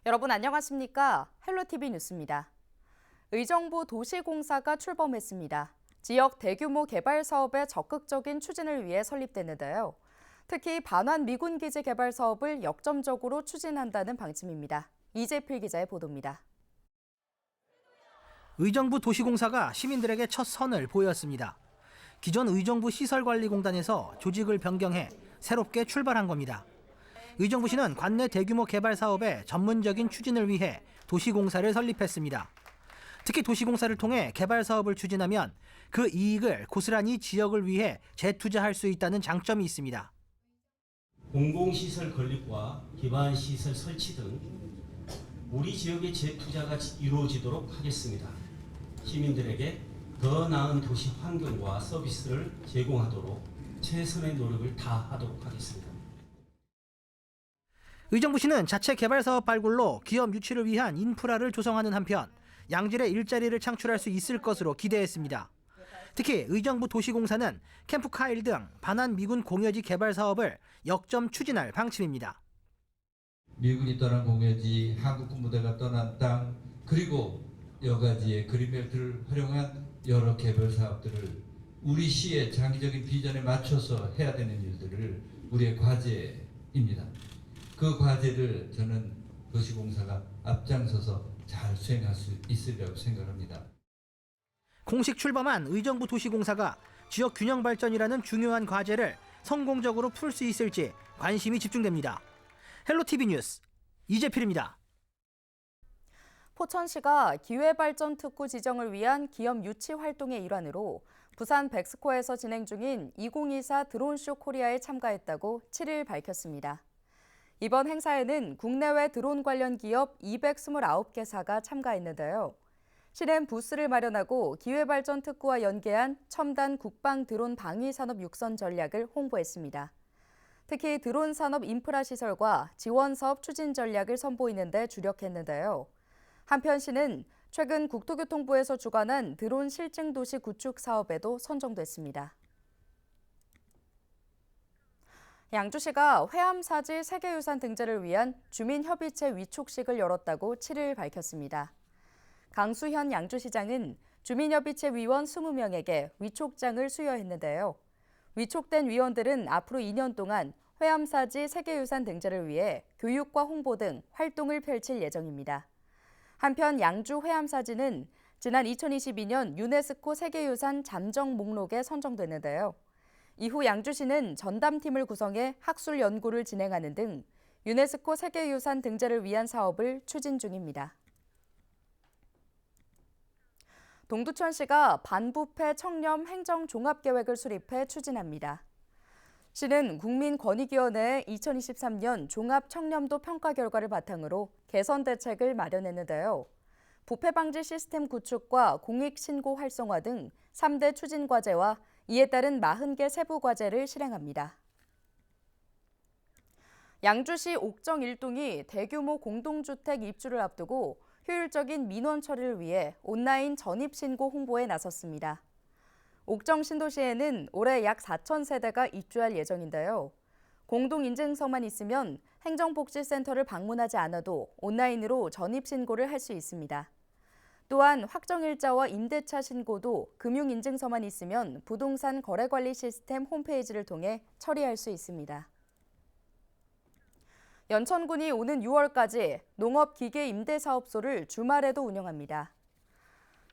여러분 안녕하십니까? 헬로티비 뉴스입니다. 의정부 도시공사가 출범했습니다. 지역 대규모 개발 사업의 적극적인 추진을 위해 설립됐는데요. 특히 반환 미군 기지 개발 사업을 역점적으로 추진한다는 방침입니다. 이재필 기자의 보도입니다. 의정부 도시공사가 시민들에게 첫 선을 보였습니다. 기존 의정부 시설관리공단에서 조직을 변경해 새롭게 출발한 겁니다. 의정부시는 관내 대규모 개발 사업의 전문적인 추진을 위해 도시공사를 설립했습니다. 특히 도시공사를 통해 개발 사업을 추진하면 그 이익을 고스란히 지역을 위해 재투자할 수 있다는 장점이 있습니다. 공공시설 건립과 기반시설 설치 등 우리 지역의 재투자가 이루어지도록 하겠습니다. 시민들에게 더 나은 도시 환경과 서비스를 제공하도록 최선의 노력을 다하도록 하겠습니다. 의정부시는 자체 개발 사업 발굴로 기업 유치를 위한 인프라를 조성하는 한편 양질의 일자리를 창출할 수 있을 것으로 기대했습니다. 특히 의정부 도시공사는 캠프카일 등 반환 미군 공여지 개발 사업을 역점 추진할 방침입니다. 미군이 떠난 공여지, 한국 군부대가 떠난 땅, 그리고 여가지의 그린벨트를 활용한 여러 개발 사업들을 우리 시의 장기적인 비전에 맞춰서 해야 되는 일들을 우리의 과제입니다. 그 과제를 저는 도시공사가 앞장서서 잘 수행할 수 있으리라고 생각합니다. 공식 출범한 의정부 도시공사가 지역 균형 발전이라는 중요한 과제를 성공적으로 풀 수 있을지 관심이 집중됩니다. 헬로티비 뉴스 이재필입니다. 포천시가 기회발전 특구 지정을 위한 기업 유치 활동의 일환으로 부산 백스코에서 진행 중인 2024 드론쇼 코리아에 참가했다고 7일 밝혔습니다. 이번 행사에는 국내외 드론 관련 기업 229개사가 참가했는데요. 시는 부스를 마련하고 기회발전 특구와 연계한 첨단 국방 드론 방위 산업 육선 전략을 홍보했습니다. 특히 드론 산업 인프라 시설과 지원 사업 추진 전략을 선보이는 데 주력했는데요. 한편 시는 최근 국토교통부에서 주관한 드론 실증 도시 구축 사업에도 선정됐습니다. 양주시가 회암사지 세계유산 등재를 위한 주민협의체 위촉식을 열었다고 7일 밝혔습니다. 강수현 양주시장은 주민협의체 위원 20명에게 위촉장을 수여했는데요. 위촉된 위원들은 앞으로 2년 동안 회암사지 세계유산 등재를 위해 교육과 홍보 등 활동을 펼칠 예정입니다. 한편 양주 회암사지는 지난 2022년 유네스코 세계유산 잠정 목록에 선정됐는데요. 이후 양주시는 전담팀을 구성해 학술 연구를 진행하는 등 유네스코 세계유산 등재를 위한 사업을 추진 중입니다. 동두천시가 반부패 청렴 행정 종합계획을 수립해 추진합니다. 시는 국민권익위원회의 2023년 종합청렴도 평가 결과를 바탕으로 개선 대책을 마련했는데요. 부패 방지 시스템 구축과 공익신고 활성화 등 3대 추진 과제와 이에 따른 40개 세부 과제를 실행합니다. 양주시 옥정 1동이 대규모 공동주택 입주를 앞두고 효율적인 민원 처리를 위해 온라인 전입신고 홍보에 나섰습니다. 옥정 신도시에는 올해 약 4,000세대가 입주할 예정인데요. 공동인증서만 있으면 행정복지센터를 방문하지 않아도 온라인으로 전입신고를 할 수 있습니다. 또한 확정일자와 임대차 신고도 금융인증서만 있으면 부동산 거래관리 시스템 홈페이지를 통해 처리할 수 있습니다. 연천군이 오는 6월까지 농업기계임대사업소를 주말에도 운영합니다.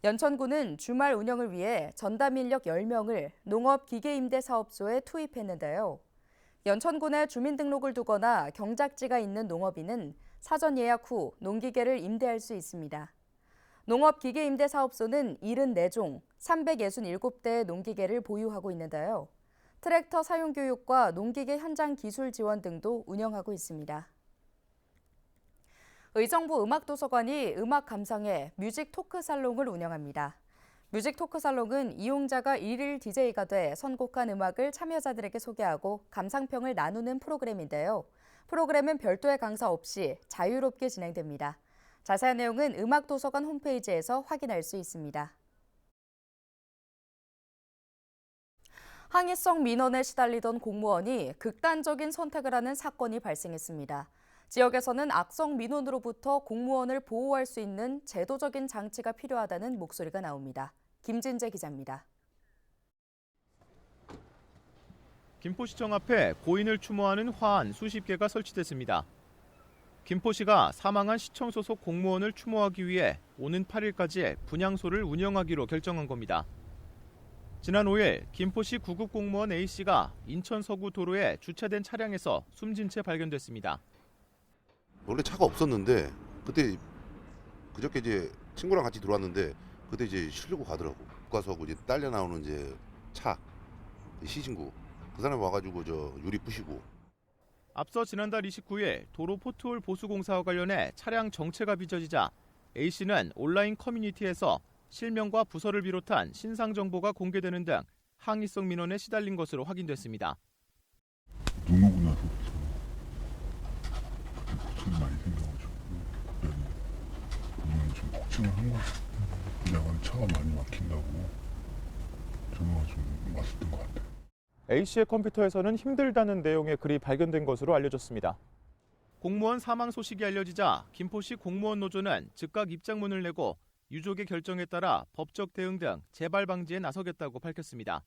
연천군은 주말 운영을 위해 전담인력 10명을 농업기계임대사업소에 투입했는데요. 연천군에 주민등록을 두거나 경작지가 있는 농업인은 사전 예약 후 농기계를 임대할 수 있습니다. 농업기계임대사업소는 74종, 367대의 농기계를 보유하고 있는데요. 트랙터 사용 교육과 농기계 현장 기술 지원 등도 운영하고 있습니다. 의정부 음악도서관이 음악 감상회 뮤직 토크 살롱을 운영합니다. 뮤직 토크 살롱은 이용자가 일일 DJ가 돼 선곡한 음악을 참여자들에게 소개하고 감상평을 나누는 프로그램인데요. 프로그램은 별도의 강사 없이 자유롭게 진행됩니다. 자세한 내용은 음악도서관 홈페이지에서 확인할 수 있습니다. 항의성 민원에 시달리던 공무원이 극단적인 선택을 하는 사건이 발생했습니다. 지역에서는 악성 민원으로부터 공무원을 보호할 수 있는 제도적인 장치가 필요하다는 목소리가 나옵니다. 김진재 기자입니다. 김포시청 앞에 고인을 추모하는 화환 수십 개가 설치됐습니다. 김포시가 사망한 시청 소속 공무원을 추모하기 위해 오는 8일까지 분향소를 운영하기로 결정한 겁니다. 지난 5일 김포시 구급공무원 A씨가 인천 서구 도로에 주차된 차량에서 숨진 채 발견됐습니다. 원래 차가 없었는데 그저께 이제 친구랑 같이 들어왔는데 그때 이제 쉬려고 가더라고. 가서하고 이제 딸려 나오는 이제 차 시신구 그 사람이 와가지고 저 유리 부시고. 앞서 지난달 29일 도로 포트홀 보수 공사와 관련해 차량 정체가 빚어지자 A씨는 온라인 커뮤니티에서 실명과 부서를 비롯한 신상 정보가 공개되는 등 항의성 민원에 시달린 것으로 확인됐습니다. 누구나도 목소리 많이 생겨가지고 그러면 좀 걱정을 한 것 같아요. 그냥 차가 많이 막힌다고 전화가 좀 왔었던 것 같아요. A씨의 컴퓨터에서는 힘들다는 내용의 글이 발견된 것으로 알려졌습니다. 공무원 사망 소식이 알려지자 김포시 공무원 노조는 즉각 입장문을 내고 유족의 결정에 따라 법적 대응 등 재발 방지에 나서겠다고 밝혔습니다.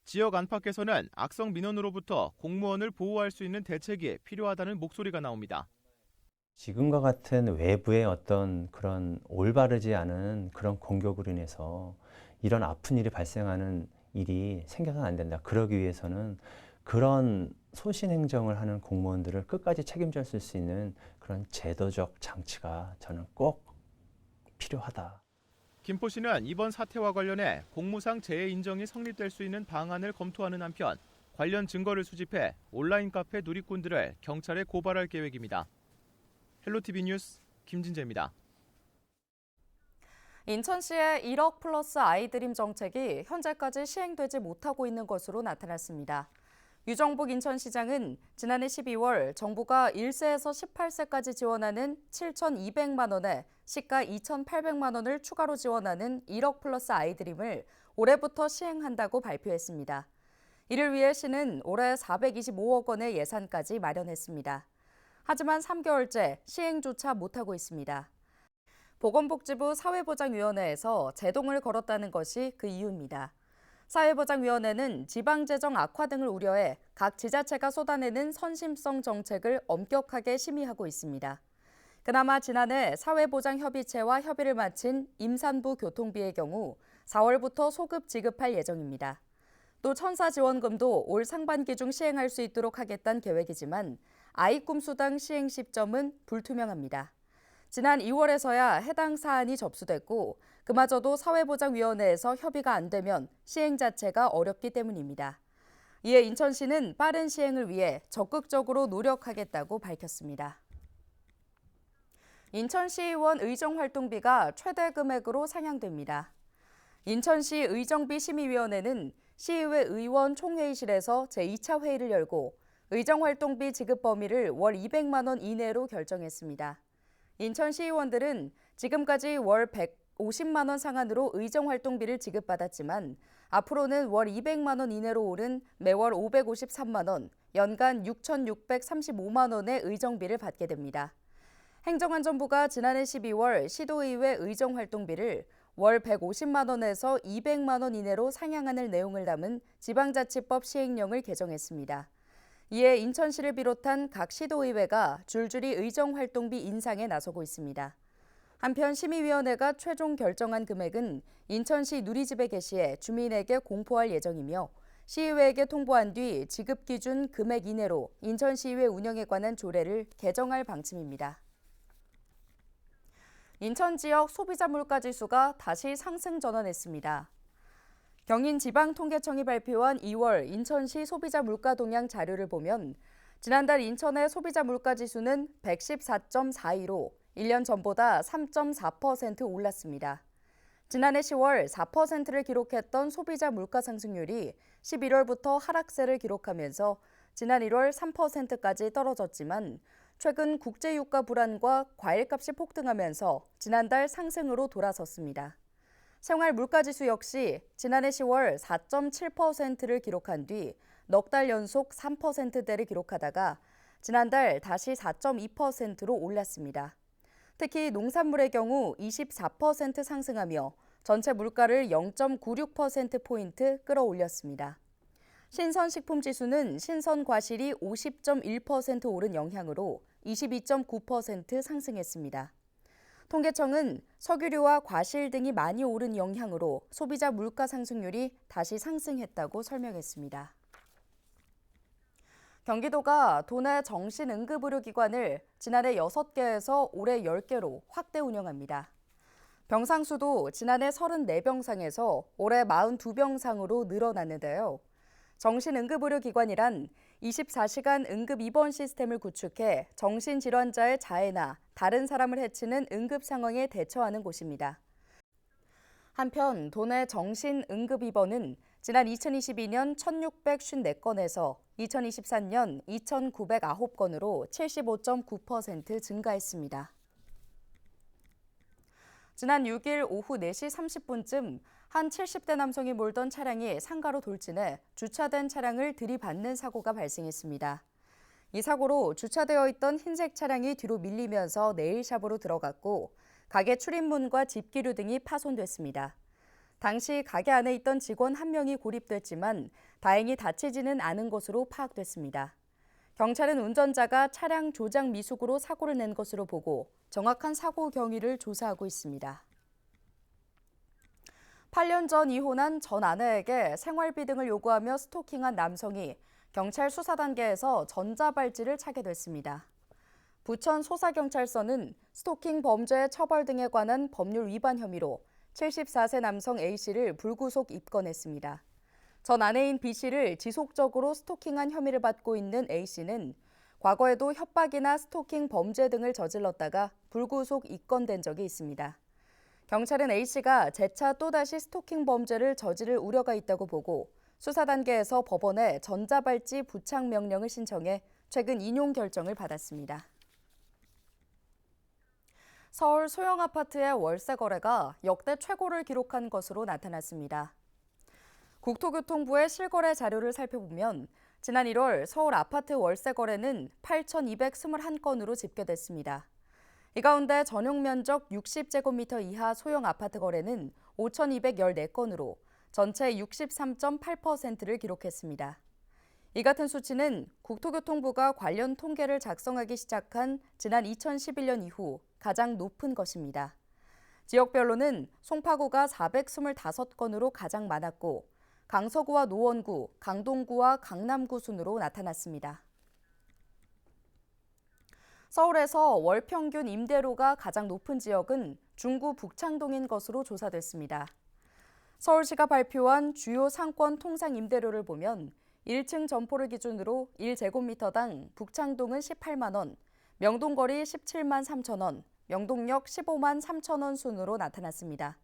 지역 안팎에서는 악성 민원으로부터 공무원을 보호할 수 있는 대책이 필요하다는 목소리가 나옵니다. 지금과 같은 외부의 어떤 그런 올바르지 않은 그런 공격으로 인해서 이런 아픈 일이 발생하는 일이 생겨서는 안 된다. 그러기 위해서는 그런 소신 행정을 하는 공무원들을 끝까지 책임질 수 있는 그런 제도적 장치가 저는 꼭 필요하다. 김포시는 이번 사태와 관련해 공무상 재해 인정이 성립될 수 있는 방안을 검토하는 한편 관련 증거를 수집해 온라인 카페 누리꾼들을 경찰에 고발할 계획입니다. 헬로티비 뉴스 김진재입니다. 인천시의 1억 플러스 아이드림 정책이 현재까지 시행되지 못하고 있는 것으로 나타났습니다. 유정복 인천시장은 지난해 12월 정부가 1세에서 18세까지 지원하는 7,200만 원에 시가 2,800만 원을 추가로 지원하는 1억 플러스 아이드림을 올해부터 시행한다고 발표했습니다. 이를 위해 시는 올해 425억 원의 예산까지 마련했습니다. 하지만 3개월째 시행조차 못하고 있습니다. 보건복지부 사회보장위원회에서 제동을 걸었다는 것이 그 이유입니다. 사회보장위원회는 지방재정 악화 등을 우려해 각 지자체가 쏟아내는 선심성 정책을 엄격하게 심의하고 있습니다. 그나마 지난해 사회보장협의체와 협의를 마친 임산부 교통비의 경우 4월부터 소급 지급할 예정입니다. 또 천사지원금도 올 상반기 중 시행할 수 있도록 하겠다는 계획이지만 아이 꿈수당 시행 시점은 불투명합니다. 지난 2월에서야 해당 사안이 접수됐고 그마저도 사회보장위원회에서 협의가 안 되면 시행 자체가 어렵기 때문입니다. 이에 인천시는 빠른 시행을 위해 적극적으로 노력하겠다고 밝혔습니다. 인천시의원 의정활동비가 최대 금액으로 상향됩니다. 인천시 의정비 심의위원회는 시의회 의원 총회의실에서 제2차 회의를 열고 의정활동비 지급 범위를 월 200만 원 이내로 결정했습니다. 인천 시의원들은 지금까지 월 150만 원 상한으로 의정활동비를 지급받았지만 앞으로는 월 200만 원 이내로 오른 매월 553만 원, 연간 6,635만 원의 의정비를 받게 됩니다. 행정안전부가 지난해 12월 시도의회 의정활동비를 월 150만 원에서 200만 원 이내로 상향하는 내용을 담은 지방자치법 시행령을 개정했습니다. 이에 인천시를 비롯한 각 시도의회가 줄줄이 의정활동비 인상에 나서고 있습니다. 한편 심의위원회가 최종 결정한 금액은 인천시 누리집에 게시해 주민에게 공포할 예정이며 시의회에게 통보한 뒤 지급 기준 금액 이내로 인천시의회 운영에 관한 조례를 개정할 방침입니다. 인천 지역 소비자 물가 지수가 다시 상승 전환했습니다. 경인지방통계청이 발표한 2월 인천시 소비자 물가 동향 자료를 보면 지난달 인천의 소비자 물가 지수는 114.42로 1년 전보다 3.4% 올랐습니다. 지난해 10월 4%를 기록했던 소비자 물가 상승률이 11월부터 하락세를 기록하면서 지난 1월 3%까지 떨어졌지만 최근 국제유가 불안과 과일값이 폭등하면서 지난달 상승으로 돌아섰습니다. 생활 물가지수 역시 지난해 10월 4.7%를 기록한 뒤 넉 달 연속 3%대를 기록하다가 지난달 다시 4.2%로 올랐습니다. 특히 농산물의 경우 24% 상승하며 전체 물가를 0.96%포인트 끌어올렸습니다. 신선식품지수는 신선과실이 50.1% 오른 영향으로 22.9% 상승했습니다. 통계청은 석유류와 과실 등이 많이 오른 영향으로 소비자 물가 상승률이 다시 상승했다고 설명했습니다. 경기도가 도내 정신응급의료기관을 지난해 6개에서 올해 10개로 확대 운영합니다. 병상수도 지난해 34병상에서 올해 42병상으로 늘어났는데요. 정신응급의료기관이란 24시간 응급 입원 시스템을 구축해 정신질환자의 자해나 다른 사람을 해치는 응급 상황에 대처하는 곳입니다. 한편 도내 정신응급 입원은 지난 2022년 1,654건에서 2023년 2,909건으로 75.9% 증가했습니다. 지난 6일 오후 4시 30분쯤 한 70대 남성이 몰던 차량이 상가로 돌진해 주차된 차량을 들이받는 사고가 발생했습니다. 이 사고로 주차되어 있던 흰색 차량이 뒤로 밀리면서 네일샵으로 들어갔고 가게 출입문과 집기류 등이 파손됐습니다. 당시 가게 안에 있던 직원 1명이 고립됐지만 다행히 다치지는 않은 것으로 파악됐습니다. 경찰은 운전자가 차량 조작 미숙으로 사고를 낸 것으로 보고 정확한 사고 경위를 조사하고 있습니다. 8년 전 이혼한 전 아내에게 생활비 등을 요구하며 스토킹한 남성이 경찰 수사 단계에서 전자발찌를 차게 됐습니다. 부천 소사경찰서는 스토킹 범죄 처벌 등에 관한 법률 위반 혐의로 74세 남성 A씨를 불구속 입건했습니다. 전 아내인 B씨를 지속적으로 스토킹한 혐의를 받고 있는 A씨는 과거에도 협박이나 스토킹 범죄 등을 저질렀다가 불구속 입건된 적이 있습니다. 경찰은 A씨가 재차 또다시 스토킹 범죄를 저지를 우려가 있다고 보고 수사 단계에서 법원에 전자발찌 부착 명령을 신청해 최근 인용 결정을 받았습니다. 서울 소형 아파트의 월세 거래가 역대 최고를 기록한 것으로 나타났습니다. 국토교통부의 실거래 자료를 살펴보면 지난 1월 서울 아파트 월세 거래는 8,221건으로 집계됐습니다. 이 가운데 전용 면적 60제곱미터 이하 소형 아파트 거래는 5,214건으로 전체 63.8%를 기록했습니다. 이 같은 수치는 국토교통부가 관련 통계를 작성하기 시작한 지난 2011년 이후 가장 높은 것입니다. 지역별로는 송파구가 425건으로 가장 많았고 강서구와 노원구, 강동구와 강남구 순으로 나타났습니다. 서울에서 월 평균 임대료가 가장 높은 지역은 중구 북창동인 것으로 조사됐습니다. 서울시가 발표한 주요 상권 통상 임대료를 보면 1층 점포를 기준으로 1제곱미터당 북창동은 18만 원, 명동거리 17만 3천 원, 명동역 15만 3천 원 순으로 나타났습니다.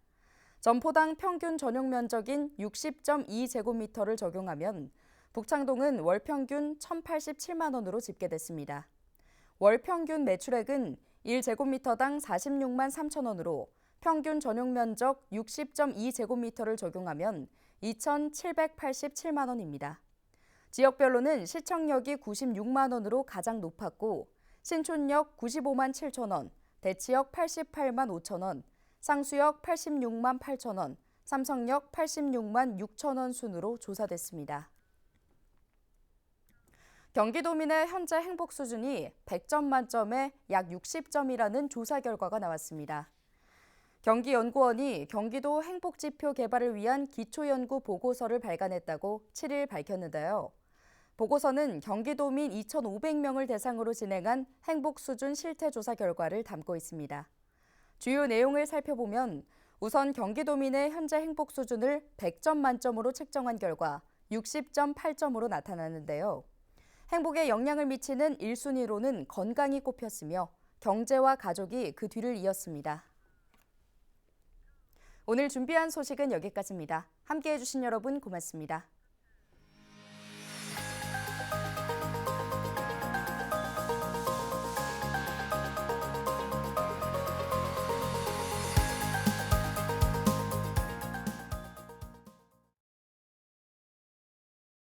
점포당 평균 전용 면적인 60.2제곱미터를 적용하면 북창동은 월 평균 1,087만 원으로 집계됐습니다. 월 평균 매출액은 1제곱미터당 46만 3천 원으로 평균 전용 면적 60.2제곱미터를 적용하면 2,787만 원입니다. 지역별로는 시청역이 96만 원으로 가장 높았고 신촌역 95만 7천 원, 대치역 88만 5천 원, 상수역 86만 8천 원, 삼성역 86만 6천 원 순으로 조사됐습니다. 경기도민의 현재 행복 수준이 100점 만점에 약 60점이라는 조사 결과가 나왔습니다. 경기연구원이 경기도 행복지표 개발을 위한 기초연구 보고서를 발간했다고 7일 밝혔는데요. 보고서는 경기도민 2,500명을 대상으로 진행한 행복수준 실태조사 결과를 담고 있습니다. 주요 내용을 살펴보면 우선 경기도민의 현재 행복 수준을 100점 만점으로 측정한 결과 60.8점으로 나타나는데요. 행복에 영향을 미치는 1순위로는 건강이 꼽혔으며 경제와 가족이 그 뒤를 이었습니다. 오늘 준비한 소식은 여기까지입니다. 함께해 주신 여러분 고맙습니다.